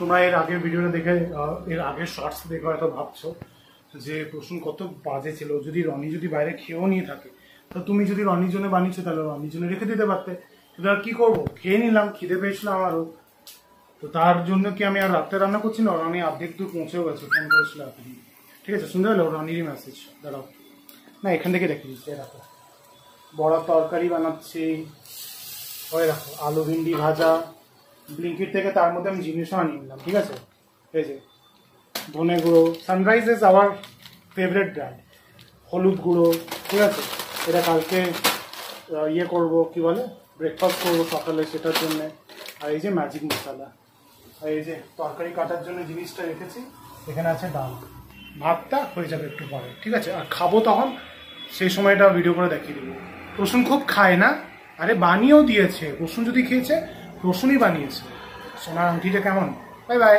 তোমরা এর আগের ভিডিওটা দেখে এর আগের শর্টস দেখে হয়তো ভাবছো যে প্রশ্ন কত বাজে ছিল, যদি রনি যদি বাইরে খেয়েও নিয়ে থাকে তো তুমি যদি রনির জন্য বানিয়েছো তাহলে রনির জন্য রেখে দিতে পারতে। কিন্তু আর কি করবো, খেয়ে নিলাম, খিদে পেয়েছিল আমারও, তো তার জন্য কি আমি আর রাত্রে রান্না করছি না। রনি অর্ধেক দূর পৌঁছেও গেছে, ফোন করেছিল আপনি। ঠিক আছে, শুনতে পেলো রনিরই মেসেজ। দাঁড়াও না, এখান থেকে রেখে দিচ্ছি। রাখো, বড় তরকারি বানাচ্ছি, হয়ে রাখো, আলু ভিন্ডি ভাজা ব্লিঙ্কিট থেকে, তার মধ্যে আমি জিনিসও আনিয়ে নিলাম। ঠিক আছে, এই যে ধনে গুঁড়ো, sunrise is our favourite brand, হলুদ গুঁড়ো। ঠিক আছে, এটা কালকে ইয়ে করবো, কি বলে, ব্রেকফাস্ট করবো সকালে, সেটার জন্যে। আর এই যে ম্যাজিক মশলা, আর এই যে তরকারি কাটার জন্য জিনিসটা রেখেছি। এখানে আছে ডাল, ভাতটা হয়ে যাবে একটু পরে। ঠিক আছে, আর খাবো তখন, সেই সময়টা ভিডিও করে দেখিয়ে দেবো। রসুন খুব খায় না, আরে বানিয়েও দিয়েছে। রসুন যদি খেয়েছে, রসুনই বানিয়েছে। সোনার আংটিটা কেমন? Bye bye.